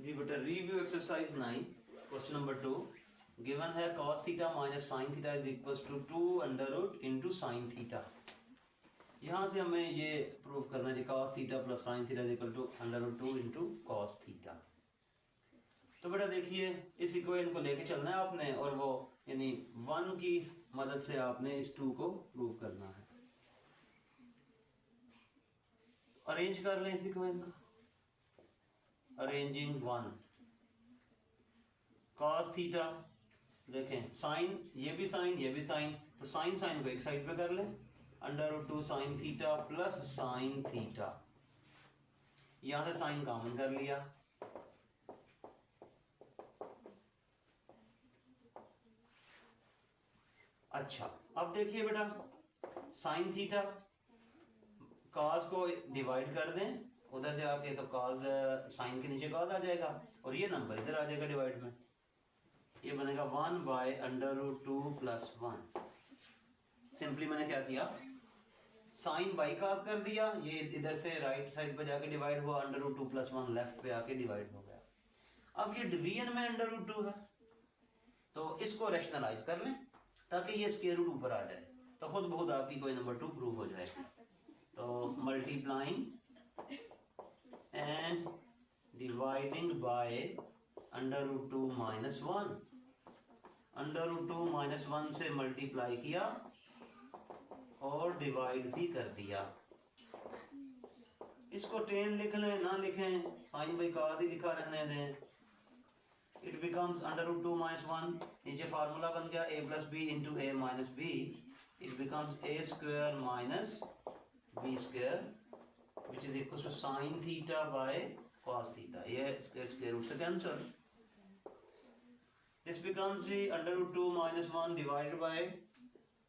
जी बेटा review exercise 9 question number 2 given है cos theta minus sine theta is equal to 2 under root into sine theta. यहाँ से हमें ये प्रूव करना है cos theta plus sine theta is equal to under root 2 into cos theta. तो बेटा देखिए इस इक्वेशन को लेके चलना है आपने और वो यानी 1 की मदद से आपने इस 2 को प्रूव करना है। अरेंज कर लें इस इक्वेशन को। अरेंजिंग 1 cos थीटा, देखें साइन ये भी साइन तो साइन को एक साइड पे कर लें, under root 2 sine theta plus sine theta. यहां से साइन कॉमन कर लिया, अच्छा अब देखिए बेटा साइन थीटा cos को डिवाइड कर दें उधर जाके तो cos साइन के नीचे cos आ जाएगा और ये नंबर इधर आ जाएगा डिवाइड में, ये बनेगा 1 by under root 2 plus 1। Simply मैंने क्या किया साइन बाई cos कर दिया, ये इधर से राइट साइड पे जाके डिवाइड हुआ, अंडर रूट 2 प्लस 1 लेफ्ट पे आके डिवाइड हो गया। अब ये डिवीजन में अंडर रूट 2 है तो इसको रैशनलाइज कर लें ताकि ये स्क्वायर रूट ऊपर आ जाए तो खुद बहुत आपकी कोई नंबर 2 प्रूव हो जाएगा। तो multiplying and dividing by under root 2 minus 1, under root 2 minus 1 से मल्टीप्लाई किया और डिवाइड भी कर दिया। इसको 10 लिख लें ना लिखें, साइन बाई cos ही लिखा रहने दें। It becomes under root 2 minus 1, नीचे फार्मूला बन गया a plus b into a minus b, it becomes a square minus b square which is equal to sine theta by cos theta. ये square root से cancel, this becomes the under root 2 minus 1 divided by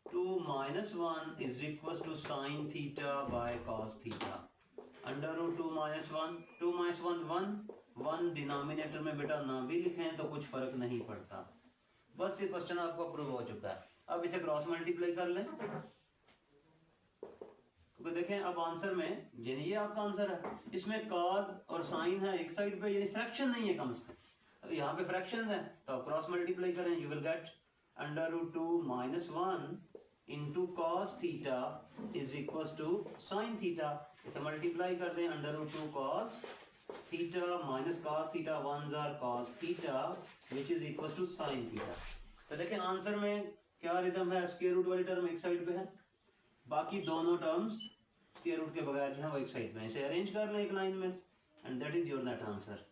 2 minus 1 is equal to sine theta by cos theta. Under root 2 minus 1, 2 minus 1 denominator में बेटा ना भी लिखें तो कुछ फर्क नहीं पड़ता। बस ये क्वेश्चन आपको प्रूव हो चुका है। अब इसे क्रॉस मल्टीप्लाई कर लें क्योंकि देखें अब आंसर में यानी ये आपका आंसर है, इसमें cos और साइन है एक साइड पे, यानी फ्रैक्शन नहीं है कम से कम, यहाँ पे फ्रैक्शन है तो आप क्रॉस मल्टीप्लाई करें, you will get under root 2 minus 1 into cos theta is equal to sine theta. इसे मल्टीप्लाई कर दें, under root 2 cos theta minus cos theta, 1 are cos theta which is equal to sine theta. तो देखें answer में क्या rhythm है, square root वाली term एक साइड पे है, बाकी दोनों टर्म्स स्क्वायर रूट के बगैर जो है वो एक साइड में। इसे अरेंज कर लें एक लाइन में and that is your net answer.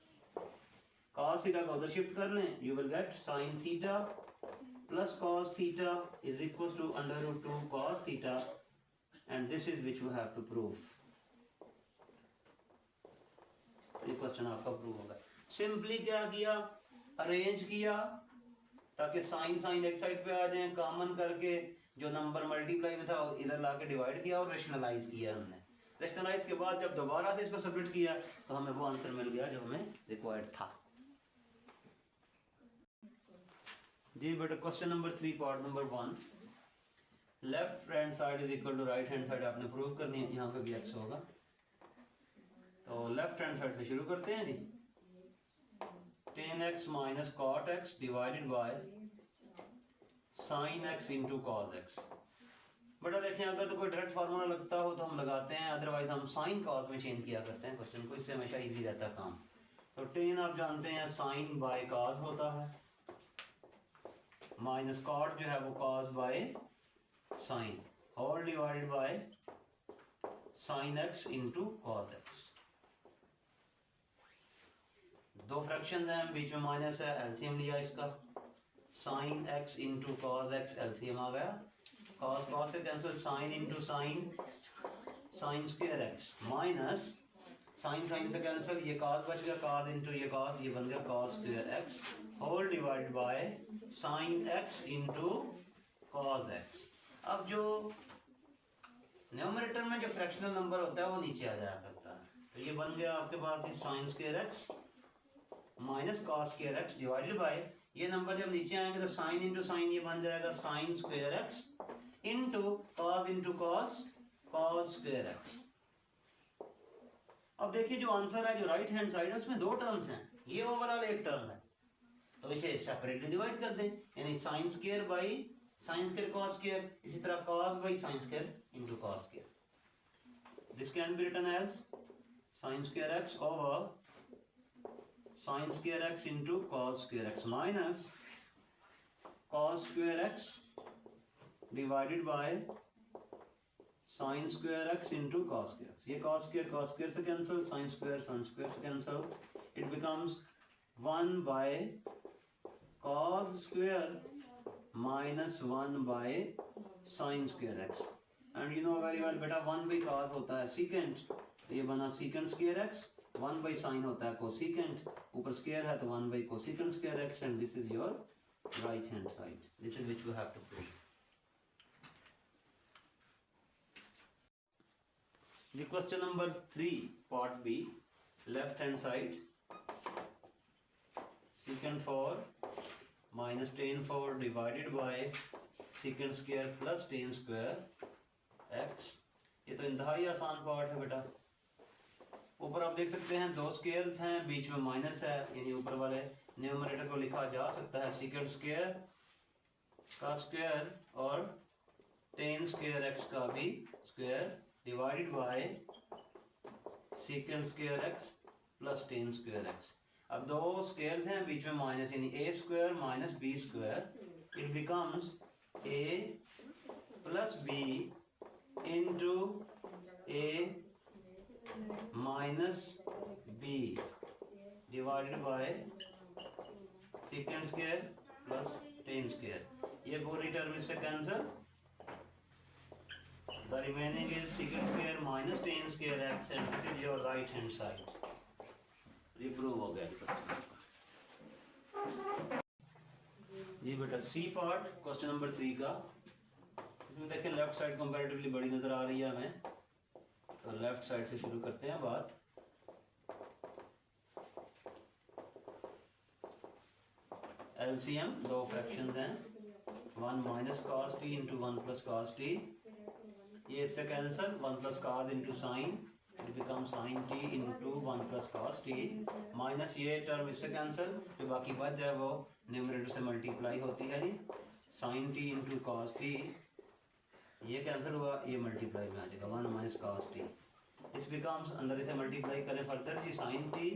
Cos theta को उधर शिफ्ट कर लें, you will gate sign theta plus cos theta is equals to under root 2 cos theta and this is which we have to prove। ये question आपका prove होगा। Simply क्या किया, arrange किया ताकि साइन एक साइड पे आ जाए, कॉमन करके जो नंबर मल्टीप्लाई में था इधर लाके डिवाइड किया और रेशनलाइज किया हमने। रेशनलाइज के बाद जब दोबारा से इसको सबमिट किया तो हमें वो आंसर मिल गया जो हमें रिक्वायर्ड था। जी बेटा question number 3 part number 1, left hand side is equal to right hand side आपने प्रूव करनी है, यहाँ पे भी x होगा। तो लेफ्ट हैंड साइड से शुरू करते हैं जी, 10x minus cot x divided by sine x into cos x। बेटा देखें अगर तो कोई डायरेक्ट फार्मूला लगता हो तो हम लगाते हैं, अदरवाइज हम साइन कॉस में चेंज किया करते हैं क्वेश्चन को, इससे हमेशा इजी रहता है काम। तो 10 आप जानते हैं साइन बाय कॉस होता है, माइनस कॉट जो है वो cos by sine, whole divided by sine x into cos x. दो फ्रैक्शंस हैं बीच में माइनस है, एलसीएम लिया इसका, sine x into cos x LCM आ गया, कॉस कॉस से cancel, sine into sine, sine square x minus sine से कैंसिल, ये कॉस बच गया, कॉस इंटू ये कॉस, ये बन गया cos square x whole divided by sine x into cos x. अब जो न्यूमरेटर में जो फ्रैक्शनल नंबर होता है वो नीचे आ जाया करता है, तो ये बन गया आपके पास sine square x minus cos square x divided by, ये नंबर जब नीचे आएंगे तो साइन इंटू साइन ये बन जाएगा sign square x into cos cos square x. अब देखिए जो आंसर है जो राइट हैंड साइड है उसमें दो टर्म्स हैं, ये ओवरऑल एक टर्म है, तो इसे सेपरेटली डिवाइड कर दें, यानी sine square by sine square cos square, इसी तरह cos by sine square into cos square. This can be written as sine square x over sine square x into cos square x minus cos square x divided by sin square x into cos square x. ये cos square से cancel, sin square से cancel. It becomes 1 by cos square minus 1 by sin square x. And you know very well बेटा 1 by cos होता है secant, तो ये बना secant square x, 1 by sin होता है cosecant, ऊपर square है तो 1 by cosecant square x, and this is your right hand side. This is which we have to prove. The question number 3, part B, left hand side, secant 4 minus tan 4 divided by secant square plus tan square x. ये तो इंतहाई आसान part है बेटा. ऊपर आप देख सकते हैं दो स्क्वायर्स हैं, बीच में माइनस है, यानी ऊपर वाले न्यूमरेटर को लिखा जा सकता है secant स्क्वायर का स्क्वायर और tan स्क्वायर x का भी square divided by secant square x plus tan square x. अब दो स्क्वायर्स हैं, बीच में माइनस, यानी a square minus b square, it becomes a plus b into a minus b divided by secant square plus tan square. ये पूरी term इससे cancel. The remaining is secant square minus tan square x, and this is your right hand side. ये prove हो गया जी बेटा. C part question number 3 का, इसमें देखिए लेफ्ट साइड कंपैरेटिवली बड़ी नजर आ रही है हमें, तो लेफ्ट साइड से शुरू करते हैं बात. एलसीएम दो फ्रैक्शंस हैं, 1 minus cos T into 1 plus cos T. ये इससे cancel, 1 plus cos into sine, it become sign T into 1 plus cos T, minus ये टर्म इससे कैंसिल, जो बाकी बच जाए वो न्यूमरेटर से मल्टीप्लाई होती है जी, sine T into cos T. ये कैंसिल हुआ, ये मल्टीप्लाई में आ जाएगा 1 minus cos T. This becomes, अंदर इसे मल्टीप्लाई करें फर्दर जी, sine T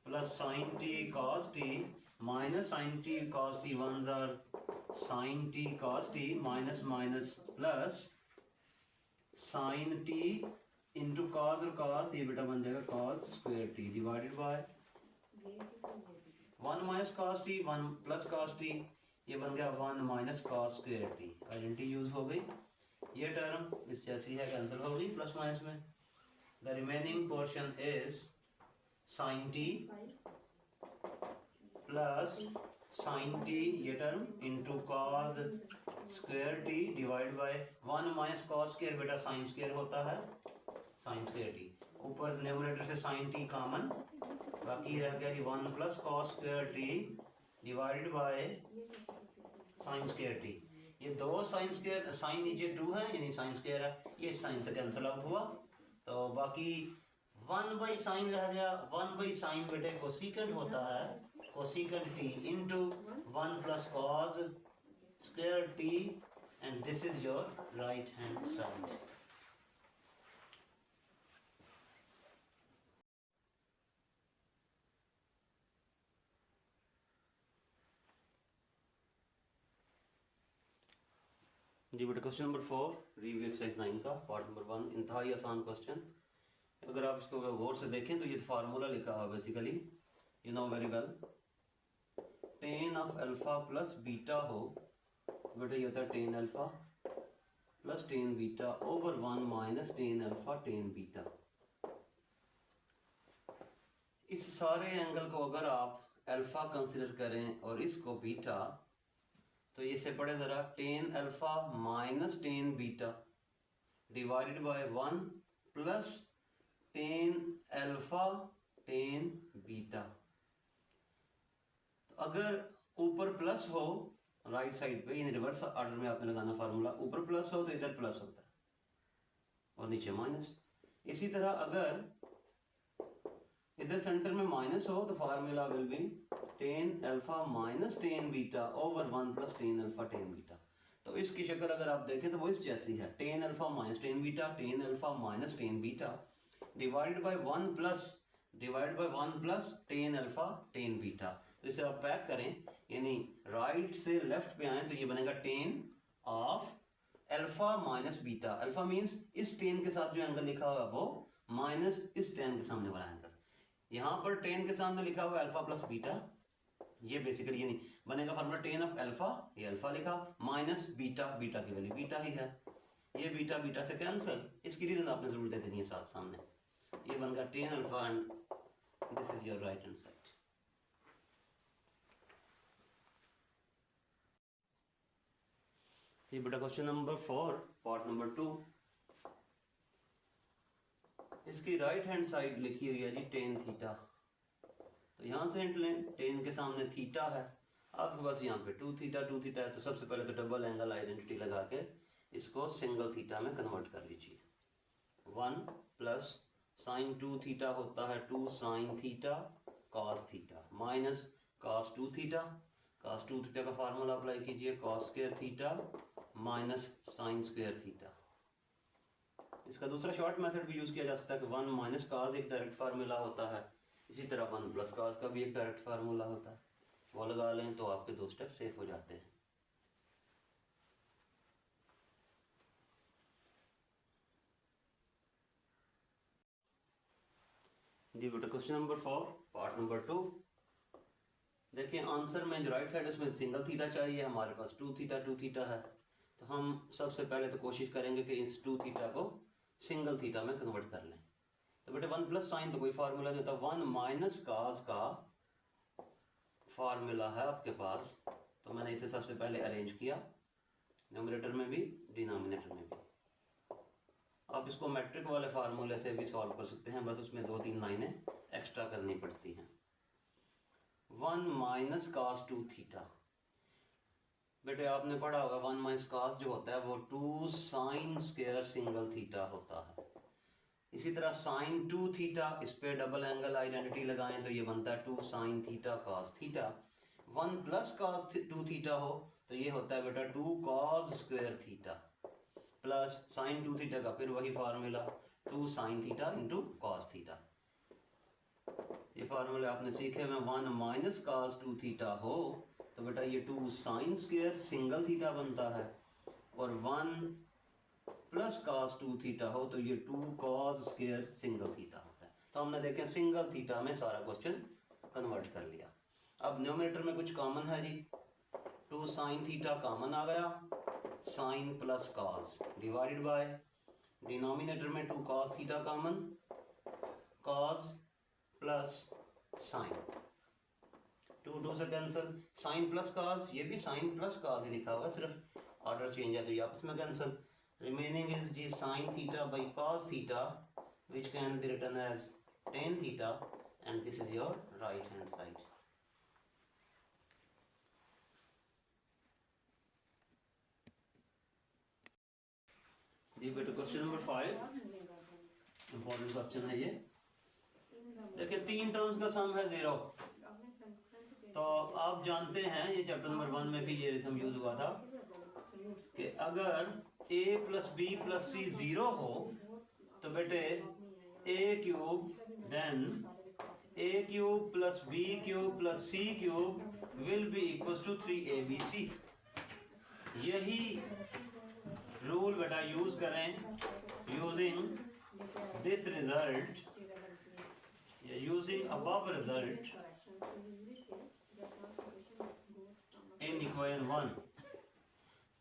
plus sine T cos T minus sine T cos T, once are sine T cos T, minus minus plus sine T into cos और cos, ये बेटा बन जाएगा cos square T divided by 1 minus cos T 1 plus cos T, ये बन गया 1 minus cos square T. Identity use हो गई, ये टर्म इस जैसी है कैंसिल हो गई प्लस माइनस में. The remaining portion is sine T plus sine T, ये term into cos square T divide by 1 minus cos square, बेटा साइन स्क्वायर होता है, साइन स्क्वायर टी. ऊपर न्यूमरेटर से साइन टी कॉमन, बाकी रह गया जी 1 plus cos square T divided by sine square T. ये दो साइन स्क्वायर, साइन नीचे 2 है यानी साइन स्क्वायर है, ये साइन से कैंसिल आउट हुआ, तो बाकी 1 बाई साइन रह गया. 1 बाई साइन बेटे कोसिकेंट होता है, cosecant T into 1 plus cos square T, and this is your right hand side. जी बेटा क्वेश्चन नंबर 4, रिव्यू एक्सरसाइज 9 का पार्ट नंबर 1, इंतहाई आसान क्वेश्चन. अगर आप इसको गौर से देखें तो ये फार्मूला लिखा हुआ basically, you know very well, ten of alpha plus beta हो, बेटा ये होता है tan alpha plus tan beta over 1 minus tan alpha tan beta. इस सारे एंगल को अगर आप अल्फा कंसिडर करें और इसको बीटा, तो इससे पढ़े ज़रा, tan alpha minus tan beta divided by 1 plus tan alpha tan beta. तो अगर ऊपर प्लस हो राइट साइड पे, इन रिवर्स ऑर्डर में आपने लगाना फार्मूला, ऊपर प्लस हो तो इधर प्लस होता है और नीचे माइनस. इसी तरह अगर इधर सेंटर में माइनस हो तो formula will be tan alpha minus tan beta over 1 plus tan alpha tan beta. तो इसकी शक्ल अगर आप देखें तो वो इस जैसी है, tan alpha minus tan beta, tan alpha minus tan beta divided by 1 plus tan alpha tan beta. तो इसे आप पैक करें, यानी राइट से लेफ्ट पे आए तो ये बनेगा ten of alpha minus beta. Alpha means इस टेन के साथ जो एंगल लिखा हुआ है वो माइनस इस टेन के सामने वाला एंगल। यहाँ पर टेन के सामने लिखा हुआ है अल्फा प्लस बीटा, ये बेसिकली यानी बनेगा फार्मूला टेन ऑफ अल्फा, ये अल्फा लिखा, माइनस बीटा, बीटा की वैल्यू बीटा ही है, ये बीटा बीटा से कैंसिल। इसकी रीजन आपने जरूर दे देनी है साथ सामने। ये बन गया tan alpha and this is your right hand side. ये बेटा क्वेश्चन नंबर 4 पार्ट नंबर 2। इसकी राइट हैंड साइड लिखी हुई है जी टेन थीटा। तो यहाँ से हिंट लें, टेन के सामने थीटा है, आपके पास यहाँ पे टू थीटा है, तो सबसे पहले तो डबल एंगल आइडेंटिटी लगा के इसको सिंगल थीटा में कन्वर्ट कर लीजिए। 1 प्लस साइन टू थीटा होता है 2 sine theta cos theta minus cos two theta का फार्मूला अप्लाई कीजिए, cos square theta minus sine square theta. इसका दूसरा शॉर्ट मेथड भी यूज किया जा सकता है कि 1 माइनस कॉस एक डायरेक्ट फार्मूला होता है, इसी तरह 1 प्लस कॉस का भी एक डायरेक्ट फार्मूला होता है, वो लगा लें तो आपके 2 स्टेप सेफ हो जाते हैं। जी बेटा क्वेश्चन नंबर 4 पार्ट नंबर 2। देखिए आंसर में जो राइट साइड है उसमें सिंगल थीटा चाहिए, हमारे पास टू थीटा है, तो हम सबसे पहले तो कोशिश करेंगे कि इस टू थीटा को सिंगल थीटा में कन्वर्ट कर लें। तो बेटे 1 प्लस साइन तो कोई फार्मूला नहीं होता, 1 माइनस कॉस का फार्मूला है आपके पास, तो मैंने इसे सबसे पहले अरेंज किया, न्यूमरेटर में भी डिनोमिनेटर में भी। आप इसको मैट्रिक वाले फार्मूले से भी सॉल्व कर सकते हैं, बस उसमें 2-3 लाइनें एक्स्ट्रा करनी पड़ती हैं। 1 माइनस कॉस टू थीटा, बेटे आपने पढ़ा होगा 1 माइनस कॉस जो होता है वो 2 साइन स्क्वायर सिंगल थीटा होता है। इसी तरह साइन टू थीटा, इस पे डबल एंगल आइडेंटिटी लगाएं तो ये बनता है 2 sine theta cos theta. 1 plus cos two theta हो तो ये होता है बेटा 2 cos square theta plus sign to theta का फिर वही formula 2 sine theta into cos theta. ये फार्मूले आपने सीखे में 1 माइनस कॉस टू थीटा हो तो बेटा ये 2 साइन स्क्वायर सिंगल थीटा बनता है, और 1 प्लस कॉस टू थीटा हो तो ये 2 कॉस स्क्वायर सिंगल थीटा होता है। तो हमने देखें सिंगल थीटा में सारा क्वेश्चन कन्वर्ट कर लिया। अब न्यूमरेटर में कुछ कॉमन है जी, 2 साइन थीटा कॉमन आ गया, sine plus cos divided by denominator में 2 cos theta common, cos plus sine, 2 से कैंसिल, साइन प्लस कॉस, ये भी साइन प्लस कॉस ही लिखा हुआ है, सिर्फ ऑर्डर चेंज है तो ये आपस में कैंसिल। रिमेनिंग इज जी sine theta by cos theta which can be written as tan theta and this is your right hand side. जी बेटा क्वेश्चन नंबर 5 इंपॉर्टेंट क्वेश्चन है ये। देखिए 3 टर्म्स का सम है 0, तो आप जानते हैं ये चैप्टर नंबर 1 में भी ये रिथम यूज हुआ था कि अगर a plus b plus c 0 हो तो बेटे a cube then a cube plus b cube plus c cube will be equals to 3abc। यही रूल बेटा यूज करें यूजिंग दिस रिजल्ट या using above result in equation 1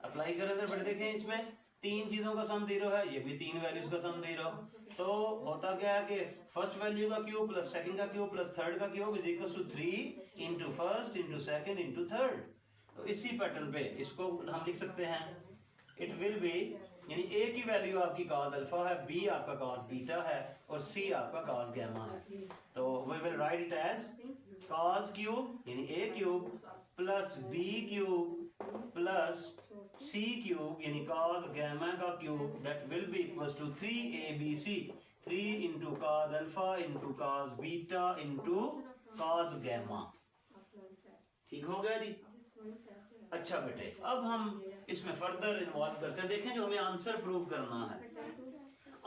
apply करें तो बेटा देखें इसमें 3 चीजों का सम 0 है, ये भी 3 वैल्यूज का सम 0, तो होता क्या है कि फर्स्ट वैल्यू का क्यूब प्लस सेकंड का क्यूब प्लस थर्ड का cube is equal to 3 into first into second into third. तो इसी पैटर्न पे इसको हम लिख सकते हैं, इट विल बी यानी a की वैल्यू आपकी cos अल्फा है, b आपका cos बीटा है और c आपका cos गैमा है। तो we will write it as cos cube यानी a cube plus b cube plus c cube यानी cos गैमा का cube that will be equals to 3abc। 3 इंटू cos alpha into cos beta into cos gamma. ठीक हो गया जी। अच्छा बेटे, अब हम इसमें फर्दर इन्वॉल्व करते हैं। देखें जो हमें आंसर प्रूव करना है,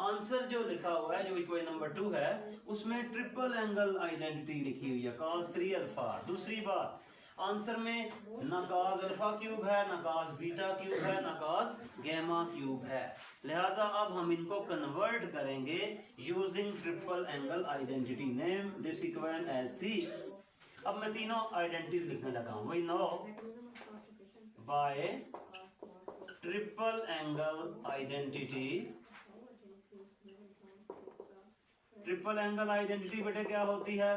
आंसर जो लिखा हुआ है जो इक्वेशन नंबर 2 है उसमें ट्रिपल एंगल आइडेंटिटी लिखी हुई है cos 3 अल्फा। दूसरी बात, आंसर में ना cos अल्फा क्यूब है, ना cos बीटा क्यूब है, ना cos गैमा क्यूब है। लिहाजा अब हम इनको कन्वर्ट करेंगे using triple angle identity. Name this equation as 3। अब मैं तीनों आइडेंटिटीज लिखने लगा हूं। We know by triple angle identity, triple angle identity बेटे क्या होती है,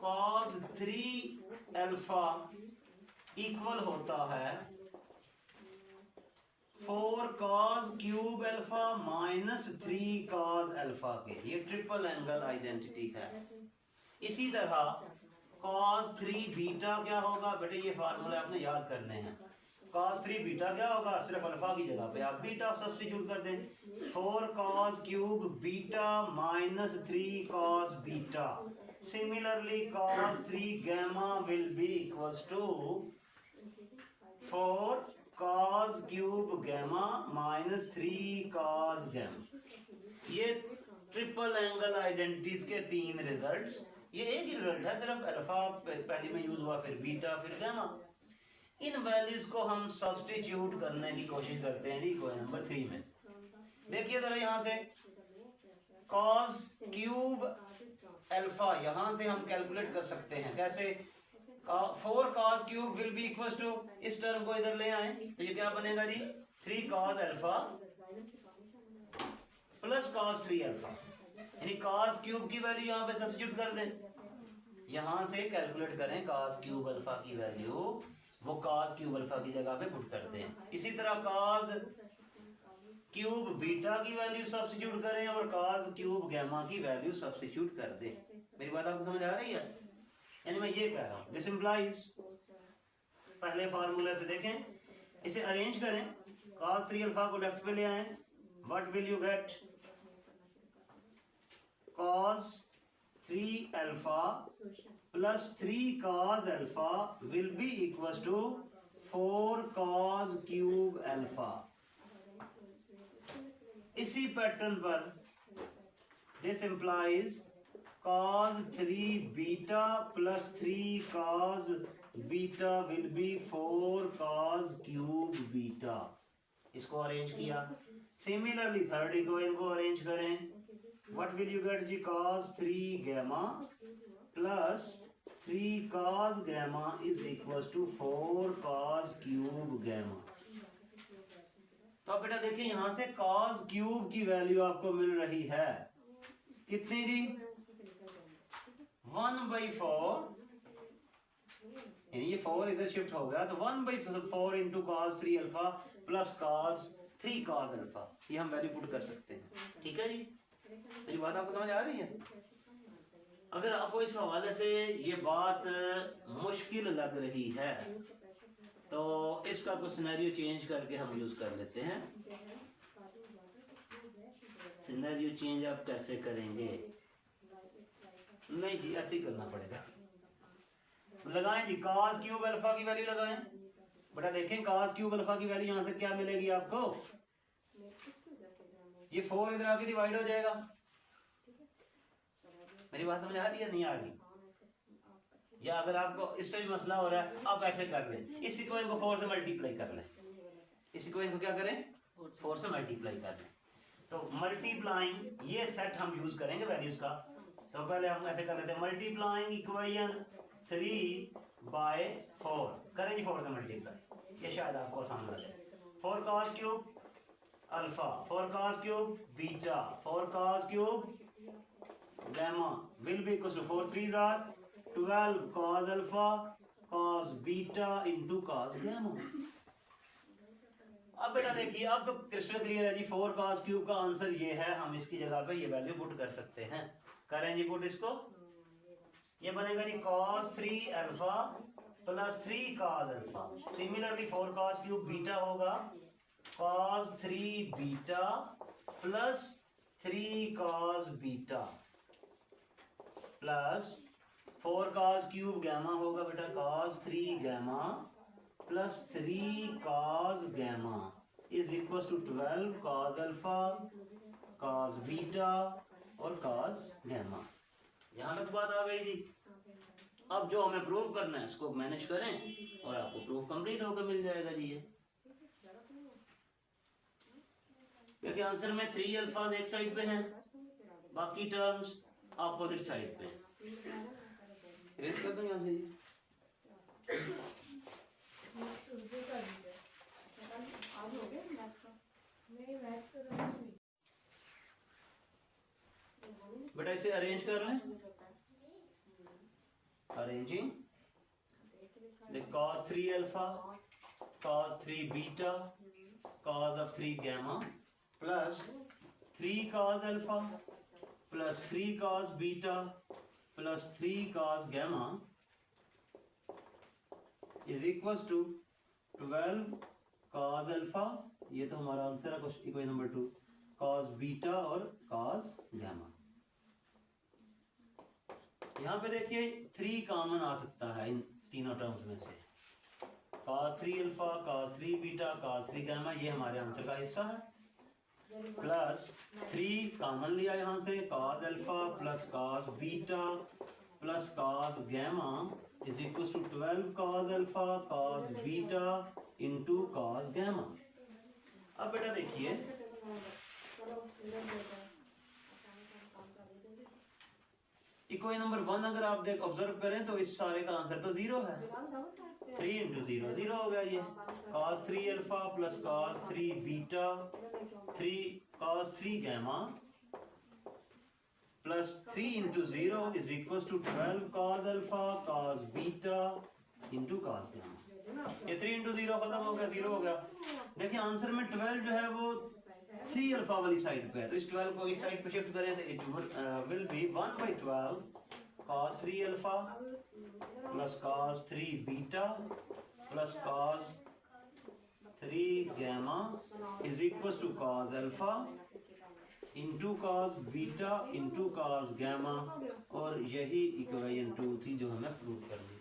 cos 3 अल्फा इक्वल होता है 4 cos cube alpha minus 3 cos alpha के। ये ट्रिपल एंगल आइडेंटिटी है। इसी तरह cos 3 बीटा क्या होगा बेटे, ये फार्मूला आपने याद करने हैं। cos 3 बीटा क्या होगा, सिर्फ अल्फा की जगह पे आप बीटा सब्स्टिट्यूट कर दें। 4 cos cube beta minus 3 cos beta. Similarly cos 3 gamma will be equals to 4 cos cube gamma minus 3 cos gamma. ये ट्रिपल एंगल आइडेंटिटीज के 3 रिजल्ट्स। ये एक ही रिजल्ट है, सिर्फ अल्फा पहले में यूज हुआ, फिर बीटा, फिर गैमा। इन वैल्यूज को हम सब्स्टिट्यूट करने की कोशिश करते हैं इक्वेशन नंबर 3 में। देखिए जरा यहां से cos क्यूब अल्फा यहां से हम कैलकुलेट कर सकते हैं। कैसे, 4 cos cube will be equal to, इस टर्म को इधर ले आए तो ये क्या बनेगा जी, 3 cos alpha plus cos 3 alpha. यानी cos क्यूब की वैल्यू यहाँ पे सब्स्टिट्यूट कर दें, यहां से कैलकुलेट करें cos क्यूब अल्फा की वैल्यू, वो cos क्यूब अल्फा की जगह पे पुट करते हैं। इसी तरह cos क्यूब बीटा की वैल्यू सब्स्टिट्यूट करें और cos क्यूब गैमा की वैल्यू सब्स्टिट्यूट कर दें। मेरी बात आपको समझ आ रही है? यानी मैं ये कह रहा हूं, दिस इंप्लाइज, पहले फार्मूले से देखें, इसे अरेंज करें, cos 3 अल्फा को लेफ्ट पे ले आए, what will you get, cos 3 alpha plus 3 cos alpha will be equal to 4 cos cube alpha. इसी पैटर्न पर this implies cos 3 beta plus 3 cos beta will be 4 cos cube beta. इसको arrange किया। Similarly third equation को arrange करें, what will you get जी, cos 3 gamma plus 3 cos gamma is equal to 4 cos cube gamma. तो बेटा देखिए यहां से cos क्यूब की वैल्यू आपको मिल रही है कितनी जी, 1/4, यानी ये 4 इधर शिफ्ट हो गया तो 1/4 into cos 3 alpha plus cos 3 cos alpha. ये हम वैल्यू पुट कर सकते हैं। ठीक है जी, मेरी बात आपको समझ आ रही है? अगर आपको इस हवाले से ये बात मुश्किल लग रही है तो इसका कुछ सिनेरियो चेंज करके हम यूज कर लेते हैं। सिनेरियो चेंज आप कैसे करेंगे? नहीं जी, ऐसे ही करना पड़ेगा। लगाएं जी, cos क्यूब अल्फा की वैल्यू लगाएं। बेटा देखें cos क्यूब अल्फा की वैल्यू यहां से क्या मिलेगी आपको, ये 4 इधर आके डिवाइड हो जाएगा। मेरी बात समझ आ रही है नहीं आ रही? या अगर आपको इससे भी मसला हो रहा है आप ऐसे कर लें, इस इक्वेशन को 4 से मल्टीप्लाई कर लें। इस इक्वेशन को क्या करें, 4 से मल्टीप्लाई कर लें। तो मल्टीप्लाइंग ये सेट हम यूज करेंगे वैल्यूज का। तो पहले हम ऐसे कर लेते हैं, मल्टीप्लाइंग इक्वेशन 3/4 करें जी, 4 से मल्टीप्लाई, ये शायद आपको आसान लगे। 4 cos cube alpha, 4 cos cube beta, 4 cos cube gamma will be equal to 4 3s are 12 cos alpha cos beta into cos gamma. अब बेटा देखिए अब तो क्रिस्टल क्लियर है जी, 4 cos क्यूब का आंसर ये है, हम इसकी जगह पे ये वैल्यू पुट कर सकते हैं। करें जी पुट इसको, ये बनेगा जी cos 3 alpha plus 3 cos alpha. Similarly 4 cos cube beta होगा cos 3 beta plus 3 cos beta plus 4 cos cube gamma होगा बेटा cos 3 gamma plus 3 cos gamma is equal to 12 cos alpha cos beta और cos gamma. यहाँ तक बात आ गई थी। अब जो हमें प्रूव करना है इसको मैनेज करें और आपको प्रूफ कंप्लीट होकर मिल जाएगा जी। ये क्योंकि आंसर में 3 अल्फाज एक साइड पे हैं, बाकी टर्म्स अपोजिट साइड पे हैं। रेस कर दो यहाँ से जी। बेटा इसे अरेंज कर लें। Arranging the cos 3 alpha cos 3 beta cos of 3 gamma plus 3 cos alpha plus 3 cos beta plus 3 cos gamma is equals to 12 cos alpha, ये तो हमारा आंसर है इक्वेशन नंबर 2, cos बीटा और cos gamma। यहाँ पे देखिए 3 कॉमन आ सकता है इन तीनों टर्म्स में से, cos 3 alpha cos 3 beta cos 3 gamma, ये हमारे आंसर का हिस्सा है। प्लस 3 कॉमन लिया यहाँ से, cos alpha plus cos beta plus cos gamma is equal to 12 cos alpha cos beta into cos gamma. अब बेटा देखिए इक्वेशन नंबर 1 अगर आप ऑब्जर्व करें तो इस सारे का आंसर तो 0 है। 3 इंटू 0 0 हो गया ये। cos 3 alpha plus cos 3 beta 3 cos 3 gamma plus 3 into 0 is equal to 12 cos alpha cos beta into cos gamma. ये 3 इंटू 0 खत्म हो गया, 0 हो गया। देखिए आंसर में 12 जो है वो 3 अल्फा वाली साइड पे है, तो इस 12 को इस साइड पे शिफ्ट करें तो it will be 1/12 cos 3 alpha plus cos 3 beta plus cos 3 gamma is equal to cos alpha into cos beta into cos gamma, और यही इक्वेशन 2 थी जो हमें प्रूव करनी है।